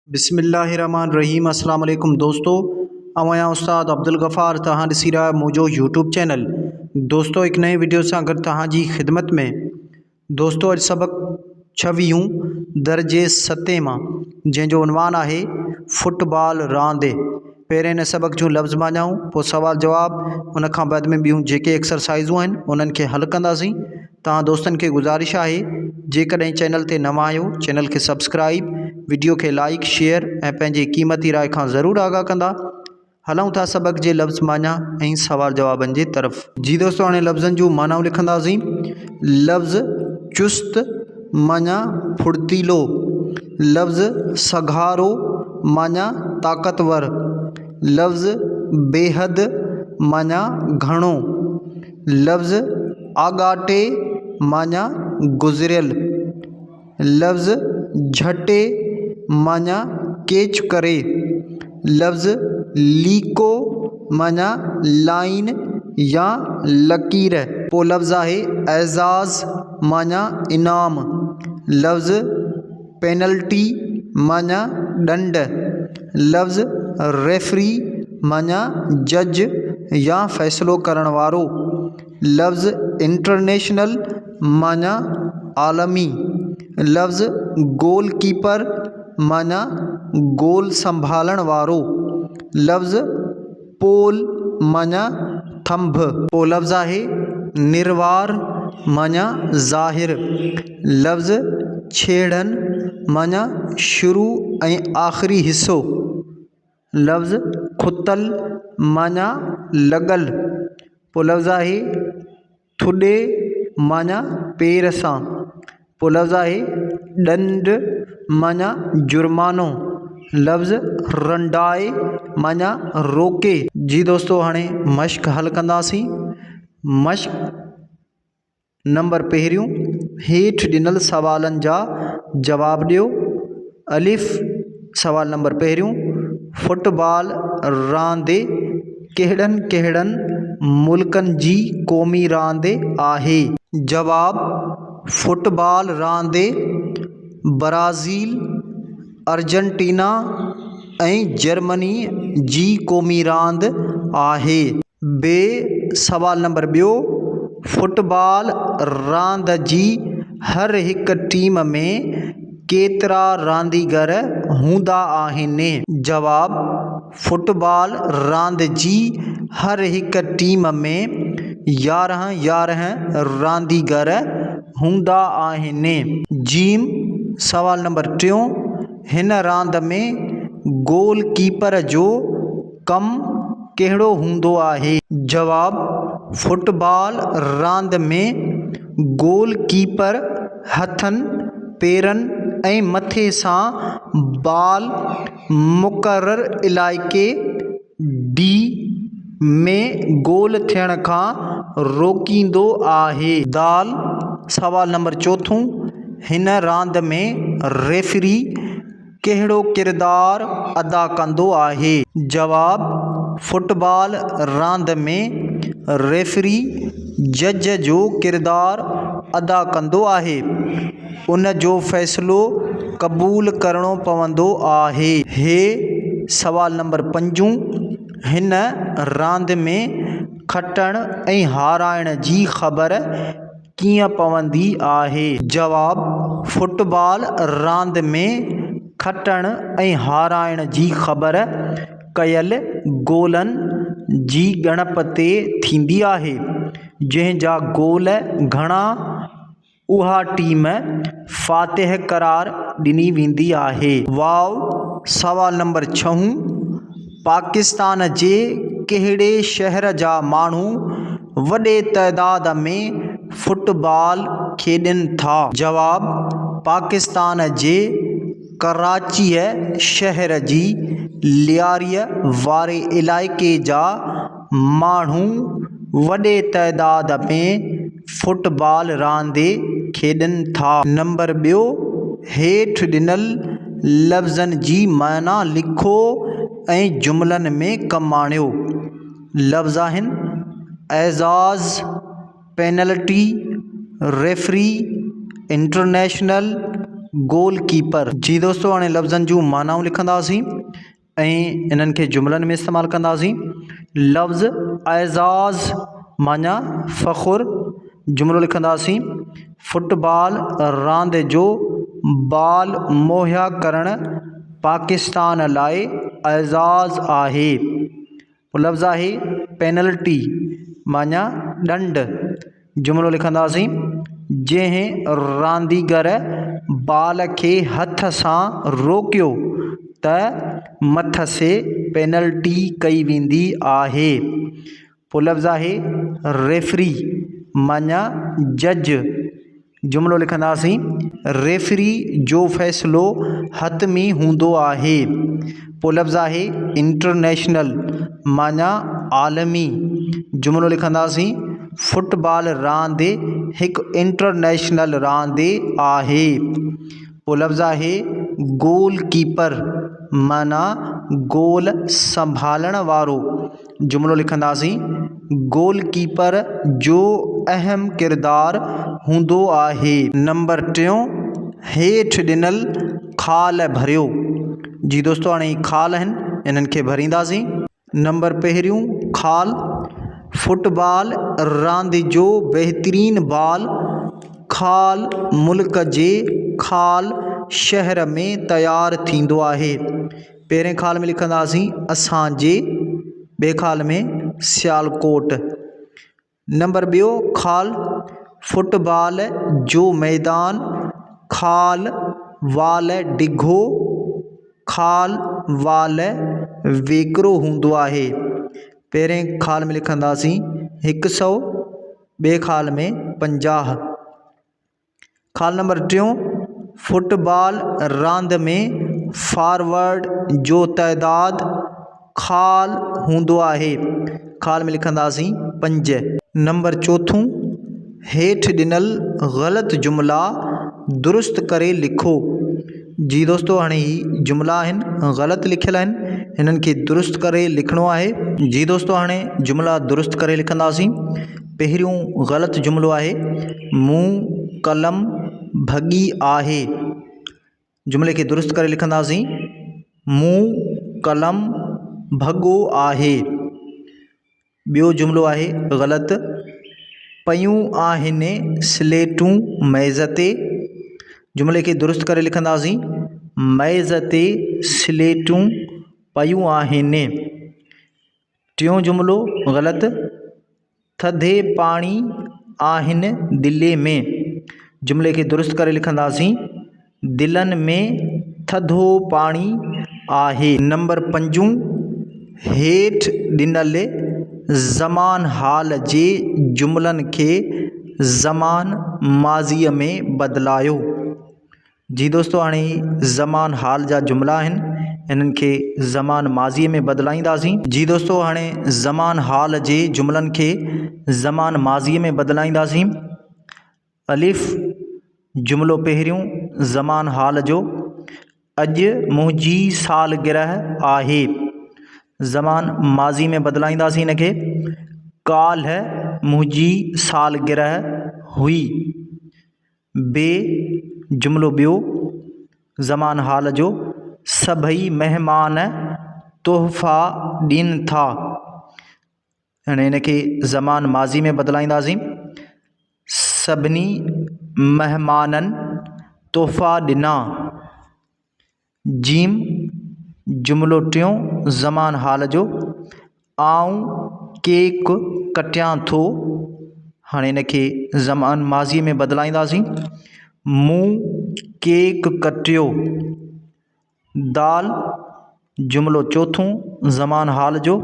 बिस्मिल्लाहिर्रहमानिर्रहीम। अस्सलाम वालेकुम दोस्तों, आया उस्ताद अब्दुल गफ़ार तहां ॾिसी रहा मुझो यूट्यूब चैनल। दोस्तों एक नए वीडियो से अगर तहां जी खिदमत में। दोस्तों अज सबक 26 दर्जे 7 मां जंहिंजो उनवान आहे फुटबॉल रांदि। पहिरें इन सबक जूं लफ़्ज़ माञाऊं, पोइ सवाल जवाब, उन खां बाद में ॿियूं जेके एक्सरसाइज़ूं आहिनि उन्हनि खे हल कंदासीं। तव्हां दोस्तनि खे गुज़ारिश आहे जेकॾहिं चैनल ते नवां आहियो चैनल खे सब्सक्राइब, वीडियो के लाइक शेयर ऐं पंहिंजी क़ीमती राय खां ज़रूरु आगाह कंदा। हलूं था सबक जे लफ़्ज़ माना ऐं सवाल जवाबनि जी तरफ़। जी दोस्तों हाणे लफ़्ज़नि जूं मानाऊं लिखंदासीं। लफ़्ज़ चुस्त माना फुर्तीलो, लफ़्ज़ सघारो माना ताक़तवर, लफ़्ज़ बेहद माना घणो, लफ़्ज़ आगाटे माना गुज़रियल, लफ़्ज़ झटे माना केच करे, लफ़्ज़ लीको माना लाइन या लकीर। पोइ लफ़्ज़ आहे एज़ाज़ माना इनाम, लफ़्ज़ पेनल्टी माना ॾंड, लफ़्ज़ रेफरी माना जज या फ़ैसिलो करण वारो, लफ़्ज़ इंटरनेशनल माना आलमी, लफ़्ज़ गोल कीपर माना गोल संभालण वारो, लफ़्ज़ पोल माना थंभ। पोइ लफ़्ज़ आहे निर्वार माना ज़ाहिर, लफ़्ज़ छेड़न माना शुरू ऐं आख़िरी हिस्सो, लफ़्ज़ खुतल माना लॻल। पोइ लफ़्ज़ आहे थुॾे माना पेर सां, पोइ लफ़्ज़ आहे ॾंड माना जुर्मानो, लफ़्ज़ रंडाए माना रोके। जी दोस्तों हाणे मश्क हल कंदासीं। मश्क नंबर पहिरियों, हेठि ॾिनल सवालनि जा जवाब ॾियो। अलिफ़ सवाल नंबर पहिरियों, फुटबॉल रांदि कहिड़नि कहिड़नि मुल्कनि जी क़ौमी रांदि आहे? जवाब, फुटबॉल रांदि ब्राज़ील, अर्जेंटीना ऐं जर्मनी जी क़ौमी रांदि आहे। बे सवाल नंबर ॿियो, फुटबॉल रांदि जी हर हिक टीम में केतिरा रांदीगर हूंदा आहिनि? जवाब, फुटबॉल रांदि जी हर हिक टीम में 11 रांदीगर हूंदा आहिनि। जीम सवाल नंबर टियों, हिन रांदि में गोल कीपर जो कमु कहिड़ो हूंदो आहे? जवाब, फुटबॉल रांदि में गोल कीपर हथनि, पेरनि ऐं मथे सां बाल मुक़ररु इलाइक़े डी में गोल थियण खां रोकींदो आहे। दाल सवाल नंबर चोथों, हिन रांदि में रेफरी कहिड़ो किरदारु अदा कंदो आहे? जवाब, फुटबॉल रांदि में रेफरी जज जो किरदारु अदा कंदो आहे। उन जो फ़ैसिलो क़बूल करिणो पवंदो आहे। हे सवाल नंबर 5, हिन रांदि में खटण ऐं हाराइण जी ख़बर कीअं पवंदी आहे? जवाब, फुटबॉल रांदि में खटण ऐं हाराइण जी ख़बर कयल गोलनि जी ॻणप ते थींदी आहे। जंहिंजा गोल घणा उहा टीम फ़ातिह करार ॾिनी वेंदी आहे। वाव सवाल नंबर 6, पाकिस्तान जे कहिड़े शहर जा माण्हू वॾे तइदाद में फुटबॉल खेॾनि था? जवाब, पाकिस्तान जे कराचीअ शहर जी लियारीअ वारे इलाइक़े जा माण्हू वॾे तइदाद में फुटबॉल रांदि खेॾनि था। नंबर ॿियो, हेठि ॾिनल लफ़्ज़नि जी माना लिखो ऐं जुमलनि में कमु आणियो। लफ़्ज़ आहिनि एज़ाज़, penalty, referee, international, goalkeeper. जी दोस्तों हाणे लफ़्ज़नि जूं मानाऊं लिखंदासीं ऐं इन्हनि खे जुमलनि में इस्तेमालु कंदासीं। लफ़्ज़ एज़ाज़ माना फ़ख़ुर। जुमिलो लिखंदासीं फुटबॉल रांदि जो बाल मुहैया करणु पाकिस्तान लाइ एज़ाज़ आहे। लफ़्ज़ आहे पेनल्टी माना ॾंड। जुमिलो लिखंदासीं जंहिं रांदीगर बाल खे हथ सां रोकियो त मथ से पेनल्टी कई वेंदी आहे। पोइ लफ़्ज़ आहे रेफरी माना जज। जुमिलो लिखंदासीं रेफरी जो फ़ैसिलो हतमी हूंदो आहे। पोइ लफ़्ज़ आहे इंटरनेशनल माना आलमी। जुमिलो लिखंदासीं फुटबॉल रांदि हिकु इंटरनेशनल रांदि आहे। पोइ लफ़्ज़ आहे गोल कीपर माना गोल संभालण वारो। जुमिलो लिखंदासीं गोल कीपर जो अहम किरदारु हूंदो आहे। नंबर 3 हेठि ॾिनल खाल भरियो। जी दोस्तों हाणे खाल आहिनि इन्हनि खे भरींदासीं। नंबर 1 खाल फुटबॉल रांदि जो बहितरीनु बाल खाल मुल्क जे खाल शहर में तयारु थींदो आहे। पहिरें खाल में लिखंदासीं असांजे, ॿिए खाल में सियालकोट। नंबर 2 खाल फुटबॉल जो मैदान खाल वाल डिघो खाल वाल वेकिरो हूंदो आहे। पहिरें खाल में लिखंदासीं 100, ॿिए खाल में 50। खाल नंबर 3 फुटबॉल रांदि में फॉरवर्ड जो तइदादु खाल हूंदो आहे। खाल में लिखंदासीं 5। नंबर 4 हेठि ॾिनल ग़लति जुमिला दुरुस्त करे लिखो। जी दोस्तों हाणे ही जुमिला आहिनि ग़लति लिखियल आहिनि, हिननि खे दुरुस्त करे लिखिणो आहे। जी दोस्तों हाणे जुमिला दुरुस्त करे लिखंदासीं। पहिरियों ग़लति जुमिलो आहे मूं कलम भॻी आहे। जुमिले खे दुरुस्त करे लिखंदासीं मूं कलम भॻो आहे। ॿियो जुमिलो आहे ग़लति पयूं आहिनि स्लेटूं मेज़ ते। जुमिले खे दुरुस्त करे लिखंदासीं मेज़ ते स्लेटूं पयूं आहिनि। टियों जुमिलो ग़लति थधे पाणी आहिनि दिले में। जुमिले खे दुरुस्त करे लिखंदासीं दिलनि में थधो पाणी आहे। नंबर 5 हेठि ॾिनल ज़मान हाल जे जुमिलनि खे ज़मान माज़ीअ में बदिलायो। जी दोस्तों हाणे ज़मान हाल जा जुमिला आहिनि, इन्हनि खे ज़मान माज़ीअ में बदिलाईंदासीं। जी दोस्तों हाणे ज़मान हाल जे जुमिलनि खे ज़मान माज़ीअ में बदिलाईंदासीं। अलिफ़ जुमिलो पहिरियों ज़मान हाल जो अॼु मुंहिंजी सालगिरह आहे। ज़मान माज़ी में बदिलाईंदासीं इनखे काल्ह मुंहिंजी सालगिरह हुई। बे जुमिलो ॿियो ज़मान हाल जो सभई महिमान तोहफ़ा ॾियनि था। हाणे इनखे ज़मान माज़ी में बदिलाईंदासीं सभिनी महिमाननि तोहफ़ा ॾिना। जीम जुमिलो 3 ज़मान हाल जो आऊं केक कटियां थो। हाणे इनखे ज़मान माज़ी में बदिलाईंदासीं मूं केक कटियो। दाल जुमिलो 4 ज़मान हाल जो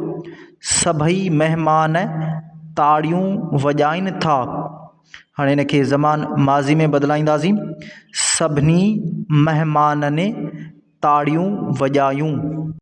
सभई महिमान ताड़ियूं वॼाइनि था। हाणे इनखे ज़मान माज़ी में बदिलाईंदासीं सभिनी महिमाननि ताड़ियूं वॼायूं।